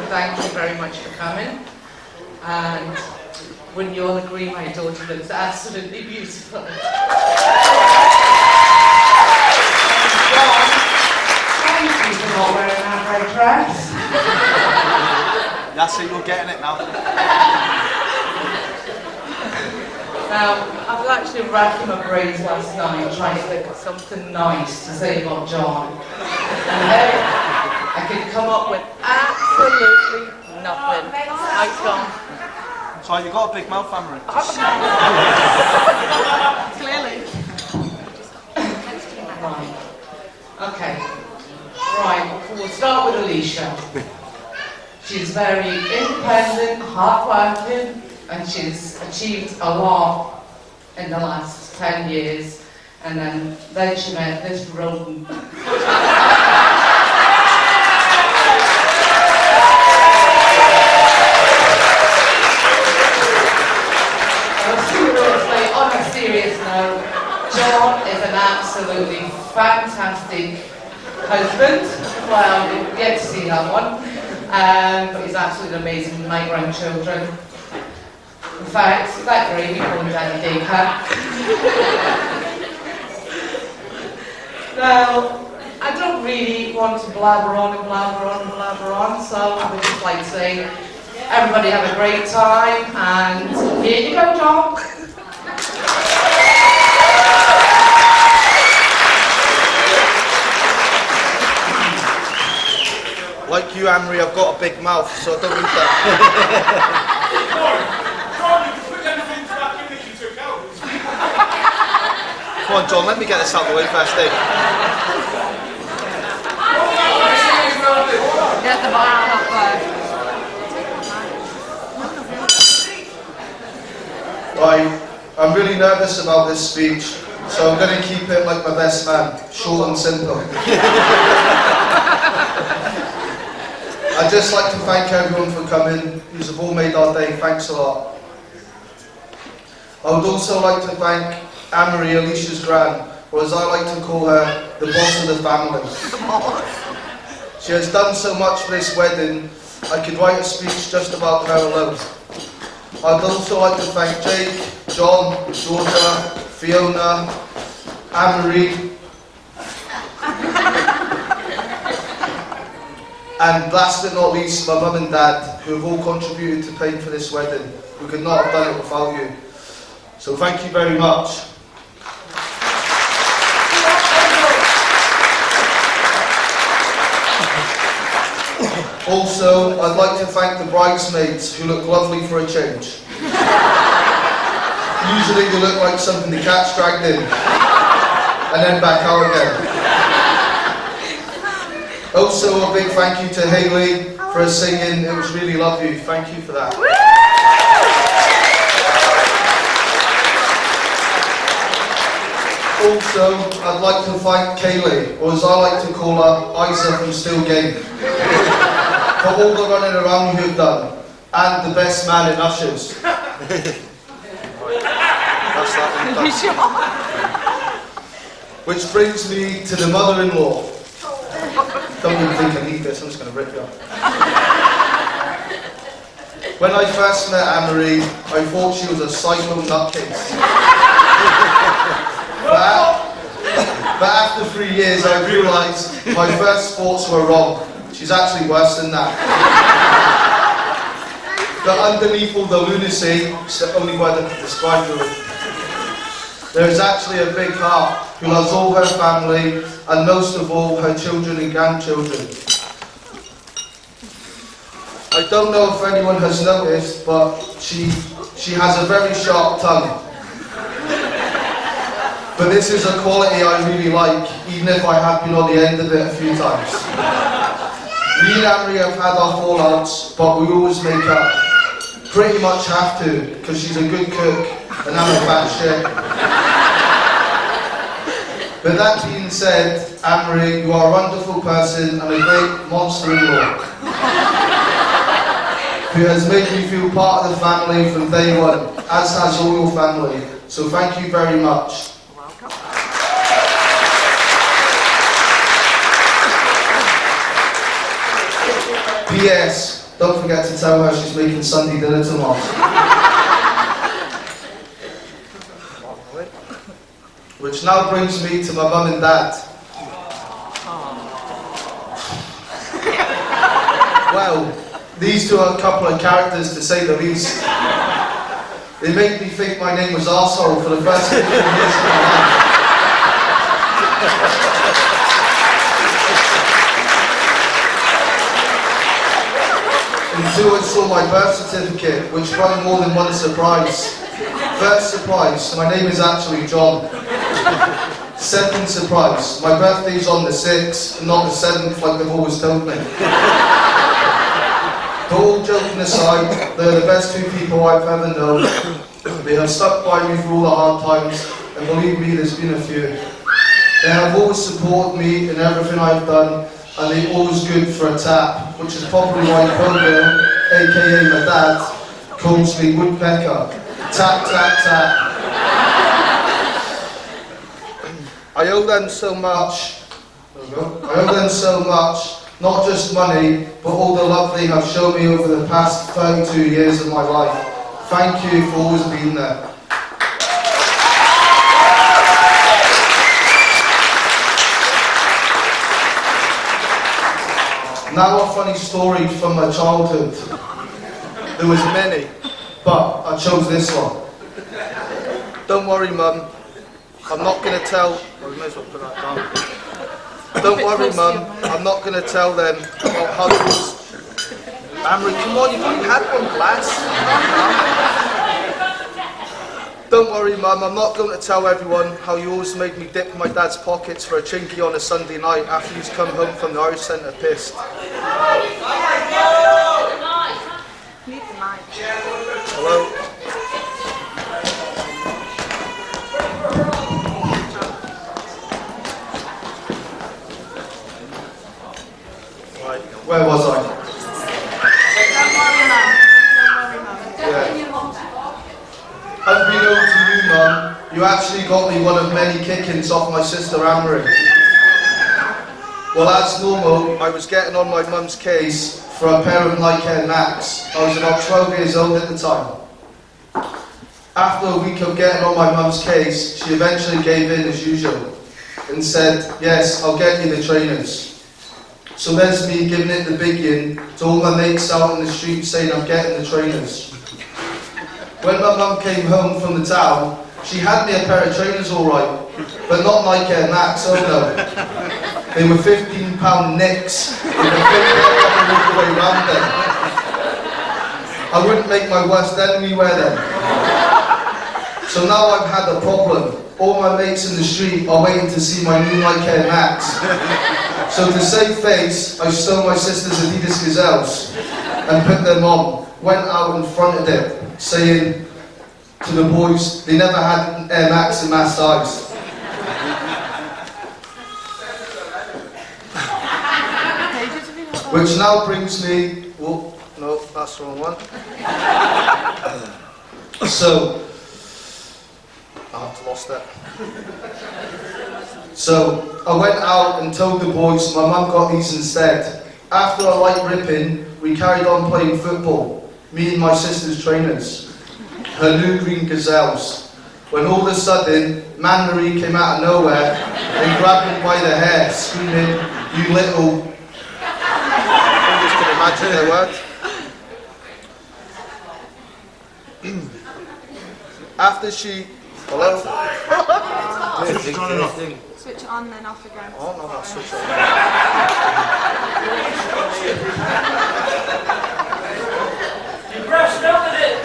thank you very much for coming. And wouldn't you all agree my daughter looks absolutely beautiful? John, thank you for not wearing that red dress. That's it, you're getting it now. Now, I was actually racking my brains last night trying to think of something nice to say about John. And then I could come up with absolutely nothing. Right, John? So you got a big mouth, Amory. Clearly. Right. Okay. Right, we'll start with Alicia. She's very independent, hard-working, and she's achieved a lot in the last 10 years. And then she met this rodent. On a serious note, John is an absolutely fantastic husband. Well, we'll get to see that one. But he's absolutely amazing with my grandchildren. In fact, that gravy called him Daddy Daycare. Now, I don't really want to blabber on and blabber on and blabber on, so I would just like to say, everybody have a great time, and here you go, John. Like you, Amory, I've got a big mouth, so I don't need that. Come on, John, let me get this out of the way first, eh? Get the mic up there. Right, I'm really nervous about this speech, so I'm going to keep it like my best man, short and simple. I'd just like to thank everyone for coming. You have all made our day. Thanks a lot. I would also like to thank Amory, Alicia's gran, or as I like to call her, the boss of the family. She has done so much for this wedding, I could write a speech just about her alone. I'd also like to thank Jake, John, Georgia, Fiona, Amory, and last but not least, my mum and dad, who have all contributed to paying for this wedding. We could not have done it without you. So thank you very much. Also, I'd like to thank the bridesmaids, who look lovely for a change. Usually they look like something the cat's dragged in, and then back out again. Also, a big thank you to Hayley for her singing. It was really lovely. Thank you for that. Also, I'd like to thank Kaylee, or as I like to call her, Isa from Still Game, for all the running around you've done, and the best man in Ushers. That's that one. Which brings me to the mother-in-law. Don't even think I need this, I'm just going to rip you up. When I first met Amory, I thought she was a psycho nutcase. But after 3 years, I realised my first thoughts were wrong. She's actually worse than that. But underneath all the lunacy, it's the only word I can describe her with, there is actually a big heart who loves all her family, and most of all, her children and grandchildren. I don't know if anyone has noticed, but she has a very sharp tongue. But this is a quality I really like, even if I have been on the end of it a few times. Me and Amory have had our fallouts, but we always make up. Pretty much have to, because she's a good cook, and I'm a bad shit. But that being said, Amory, you are a wonderful person and a great monster-in-law, who has made me feel part of the family from day one, as has all your family. So thank you very much. P.S. Don't forget to tell her she's making Sunday dinner tomorrow. Which now brings me to my mum and dad. Well, these two are a couple of characters to say the least. They made me think my name was arsehole for the first 15 years of my life. Until I saw my birth certificate, which brought more than one surprise. First surprise, my name is actually John. Second surprise, my birthday's on the 6th, not the 7th like they've always told me. But all joking aside, they're the best two people I've ever known. They have stuck by me through all the hard times, and believe me, there's been a few. They have always supported me in everything I've done, and they're always good for a tap, which is probably why Pogo, aka my dad, calls me Woodpecker. Tap, tap, tap. I owe them so much. I owe them so much. Not just money, but all the love they have shown me over the past 32 years of my life. Thank you for always being there. Now a funny story from my childhood. There was many, but I chose this one. Don't worry, Mum. I'm not going to tell... Well, we may as well put that down. Don't worry, Mum, I'm not going to tell them about how it was. Amory, come on, you've only had one glass. Don't worry, Mum, I'm not going to tell everyone how you always made me dip my dad's pockets for a chinky on a Sunday night after he's come home from the Irish Centre pissed. Hello? Where was I? Don't worry, Mum. Yeah. Unbeknown to you, Mum, you actually got me one of many kickings off my sister Amory. Well, as normal, I was getting on my mum's case for a pair of Nike Air Max. I was about 12 years old at the time. After a week of getting on my mum's case, she eventually gave in as usual and said, yes, I'll get you the trainers. So there's me giving it the big yin to all my mates out in the street saying I'm getting the trainers. When my mum came home from the town, she had me a pair of trainers alright, but not Nike Air Max, oh no. They were £15 nicks with a big all the way round them. I wouldn't make my worst enemy wear them. So now I've had a problem. All my mates in the street are waiting to see my new Nike Air Max. So to save face, I stole my sister's Adidas Gazelles and put them on. Went out and fronted it, saying to the boys, they never had an Air Max in my size. Which now brings me, oh, no, that's the wrong one. So, I've lost it. So, I went out and told the boys my mum got these instead. After a light ripping, we carried on playing football, me and my sister's trainers, her new green Gazelles, when all of a sudden, Man Marie came out of nowhere and grabbed me by the hair, screaming, you little... I just can imagine the word. After she... Hello? Switch it on, then off again. Oh, no, I'll switch it on. You brushed up with it!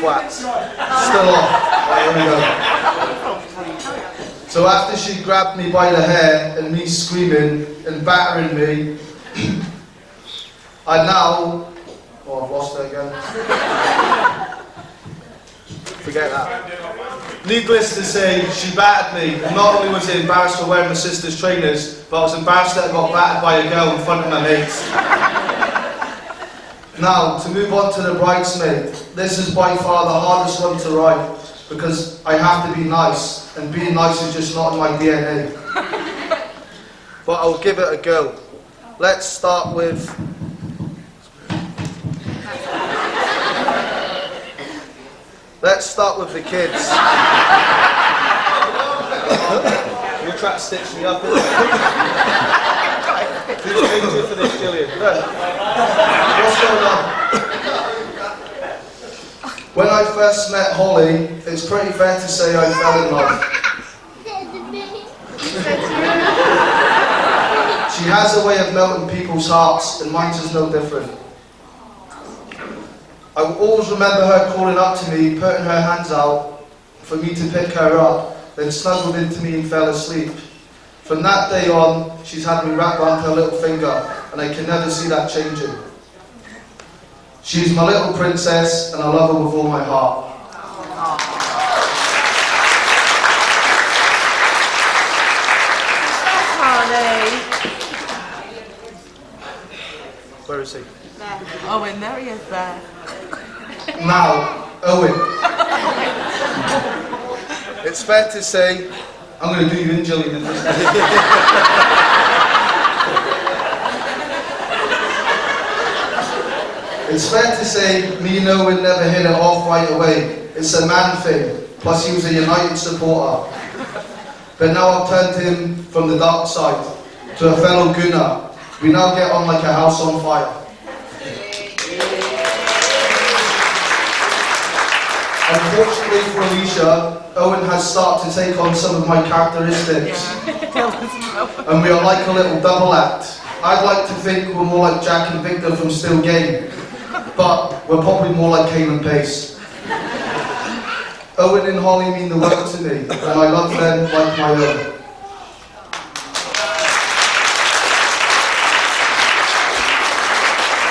Twats. Still off. Right, here we go. So after she grabbed me by the hair and me screaming and battering me, I now... Oh, I've lost it again. Forget that. Needless to say, she battered me. And not only was I embarrassed for wearing my sister's trainers, but I was embarrassed that I got battered by a girl in front of my mates. Now, to move on to the bridesmaid. This is by far the hardest one to write, because I have to be nice. nice, and being nice is just not in my DNA. But I'll give it a go. Let's start with... Let's start with the kids. You'll try to stitch me up. Who's paid you for this, Gillian? Look. What's going on? When I first met Holly, it's pretty fair to say I fell in love. She has a way of melting people's hearts, and mine's is no different. I will always remember her calling up to me, putting her hands out for me to pick her up, then snuggled into me and fell asleep. From that day on, she's had me wrapped around her little finger, and I can never see that changing. She's my little princess, and I love her with all my heart. Where is he? There. Owen, there he is there. Now, Owen. It's fair to say, I'm going to do you in, Gillian. It's fair to say, me and Owen never hit it off right away. It's a man thing, plus he was a United supporter. But now I've turned him from the dark side to a fellow Gunner. We now get on like a house on fire. Unfortunately for Alicia, Owen has started to take on some of my characteristics. And we are like a little double act. I'd like to think we're more like Jack and Victor from Still Game, but we're probably more like Kane and Pace. Owen and Holly mean the world to me, and I love them like my own.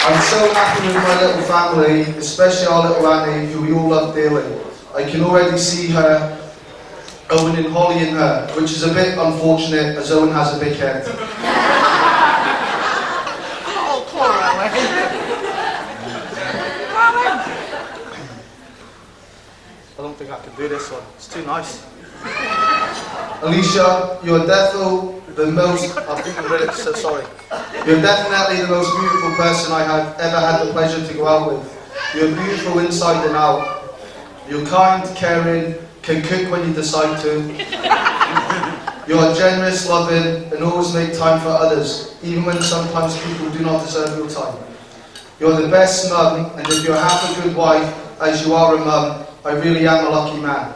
I'm so happy with my little family, especially our little Annie, who we all love dearly. I can already see her, Owen and Holly in her, which is a bit unfortunate as Owen has a big head. Oh, poor I don't think I can do this one. It's too nice. Alicia, you're definitely the most... I think I'm really so sorry. You're definitely the most beautiful person I have ever had the pleasure to go out with. You're beautiful inside and out. You're kind, caring, can cook when you decide to. You are generous, loving, and always make time for others, even when sometimes people do not deserve your time. You're the best mum, and if you're half a good wife, as you are a mum, I really am a lucky man.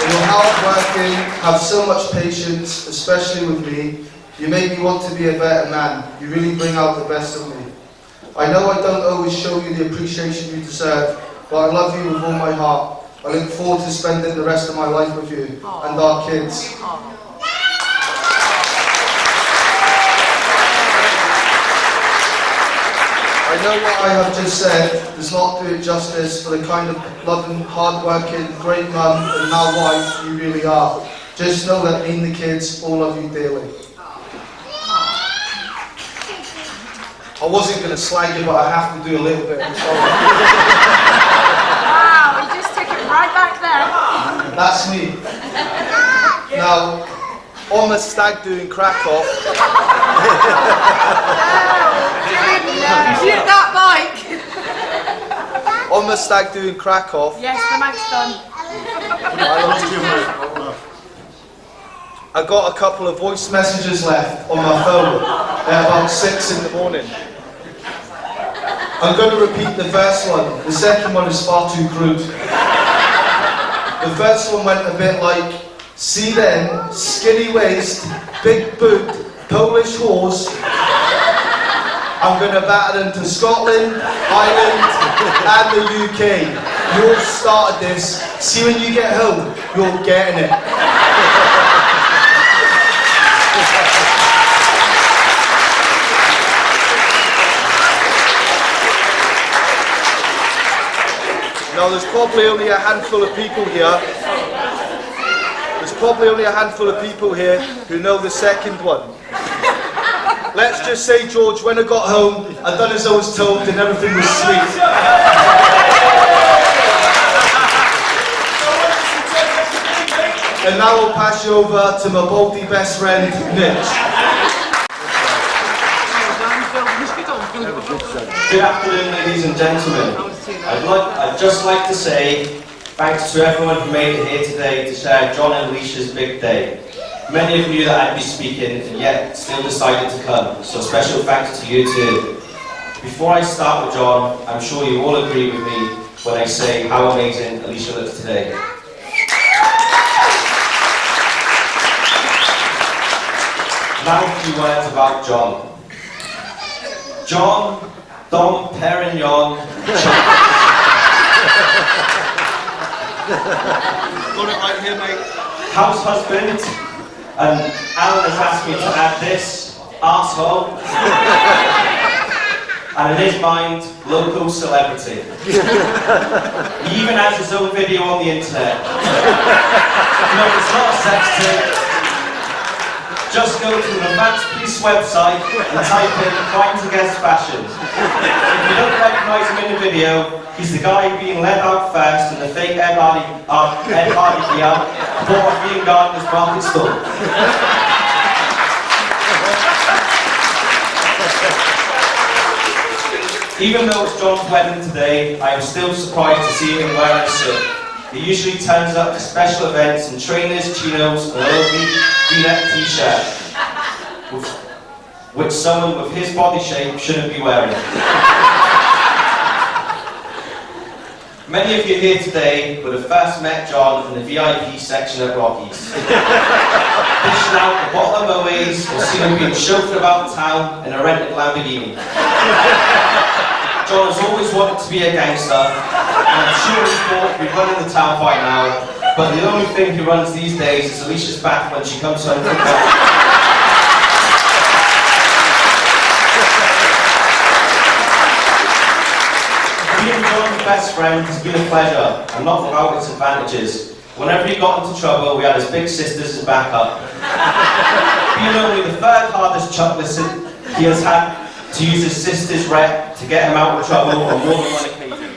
You're hard-working, have so much patience, especially with me. You make me want to be a better man. You really bring out the best of me. I know I don't always show you the appreciation you deserve, but I love you with all my heart. I look forward to spending the rest of my life with you and our kids. I know what I have just said does not do it justice for the kind of loving, hard-working, great mum and now wife you really are. Just know that me and the kids all love you dearly. I wasn't going to slag you, but I have to do a little bit. I'm sorry. Wow, you just took it right back there. That's me. Now, on the stag doing crack-off. Shoot that mic. On the stag doing crack-off. Yes, the mic's done. I got a couple of voice messages left on my phone at about 6 in the morning. I'm going to repeat the first one. The second one is far too crude. The first one went a bit like, see them, skinny waist, big boot, Polish whores. I'm going to batter them to Scotland, Ireland and the UK. You all started this. See when you get home, you're getting it. Now there's probably only a handful of people here. There's probably only a handful of people here who know the second one. let's just say, George, when I got home, I done as I was told and everything was sweet. And now I'll pass you over to my baldy best friend, Mitch. Good afternoon, ladies and gentlemen. I'd just like to say thanks to everyone who made it here today to share John and Alicia's big day. Many of you that I'd be speaking and yet still decided to come, so special thanks to you too. Before I start with John, I'm sure you all agree with me when I say how amazing Alicia looks today. Now a few words about John. John Dom Perignon Got it right here, mate. house husband, and Alan has asked me to add this, arsehole, and in his mind, local celebrity. He even has his own video on the internet. No, it's not a sex tape. Just go to the Advanced Police website and type in Crimes Against Fashion. If you don't recognise him in the video, he's the guy being led out first in the fake Ed Hardy gear bought off Ian Gardner's market stall. Even though it's John's wedding today, I am still surprised to see him wearing a suit. He usually turns up to special events in trainers, chinos, and a little V-neck t-shirt, which someone with his body shape shouldn't be wearing. Many of you here today would have first met John in the VIP section at Rocky's. Dishing out a bottle of Moe's or seen him being chauffeured about town in a rented Lamborghini. John has always wanted to be a gangster, and I'm sure he thought he'd be running the town by now, but the only thing he runs these days is Alicia's back when she comes home from work. Being John's best friend has been a pleasure, and not without its advantages. Whenever he got into trouble, we had his big sisters as backup. Being only the third hardest Chuplis he has had to use his sister's rep to get him out of trouble on more than one occasion.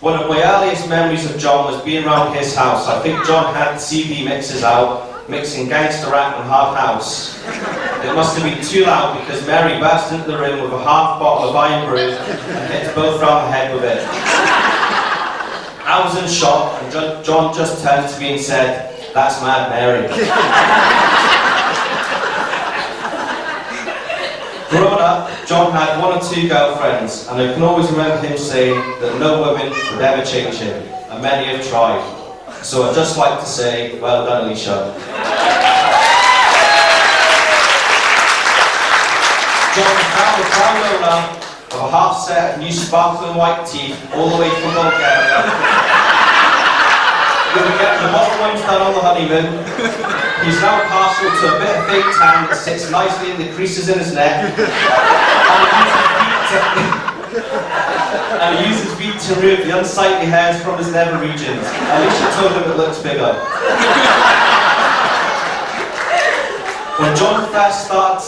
One of my earliest memories of John was being around his house. I think John had the CD mixers out, mixing gangster rap and hard house. It must have been too loud because Mary burst into the room with a half bottle of Iron Brew and hit us both round the head with it. I was in shock, and John just turned to me and said, "That's Mad Mary." Growing up, John had one or two girlfriends, and I can always remember him saying that no woman would ever change him, and many have tried. So I'd just like to say, well done, Alicia. John is now the proud owner of a half set of new sparkling white teeth, all the way from Bulgaria. We'll be getting the bottom ones done on the honeymoon. He's now partial to a bit of fake tan that sits nicely in the creases in his neck. And he uses feet to remove the unsightly hairs from his nether regions. Alicia told him it looks bigger. When John first started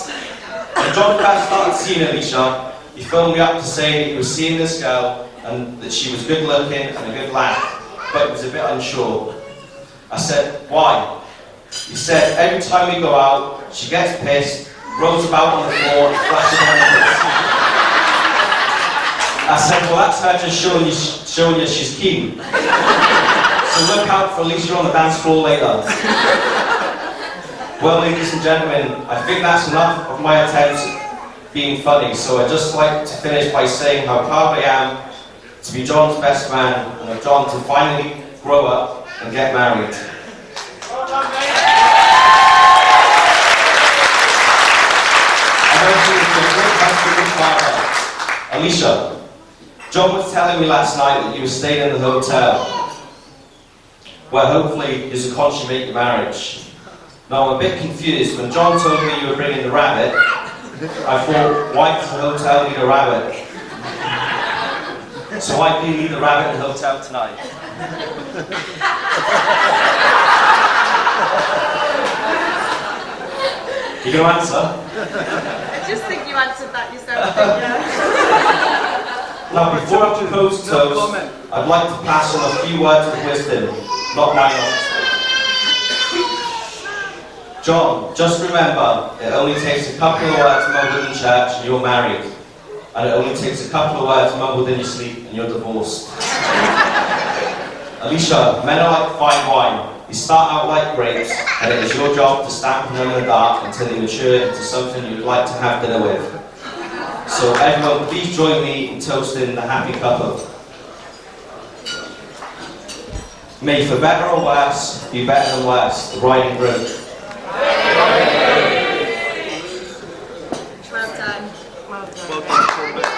seeing Alicia, he phoned me up to say that he was seeing this girl and that she was good looking and a good laugh, but was a bit unsure. I said, why? He said, every time we go out, she gets pissed, rolls about on the floor, and flashes her nipples. I said, well, that's her just showing you she's keen. So look out for Alicia on the dance floor later. Well, ladies and gentlemen, I think that's enough of my attempts at being funny, so I'd just like to finish by saying how proud I am to be John's best man, and of John to finally grow up and get married. Alicia, John was telling me last night that you were staying in the hotel, where hopefully is to consummate your marriage. Now I'm a bit confused. When John told me you were bringing the rabbit, I thought, why does the hotel need a rabbit? So why do you need the rabbit in the hotel tonight? You gonna answer? I just think you answered that yourself, didn't you? Now, before I propose toast, I'd like to pass on a few words of wisdom, not my own. John, just remember, it only takes a couple of words mumbled in church and you're married. And it only takes a couple of words mumbled in your sleep and you're divorced. Alicia, men are like fine wine. You start out like grapes, and it is your job to stamp them in the dark until they mature into something you'd like to have dinner with. So everyone, please join me in toasting the happy couple. May for better or worse, be better than worse, the bride and groom. Well done. Well done.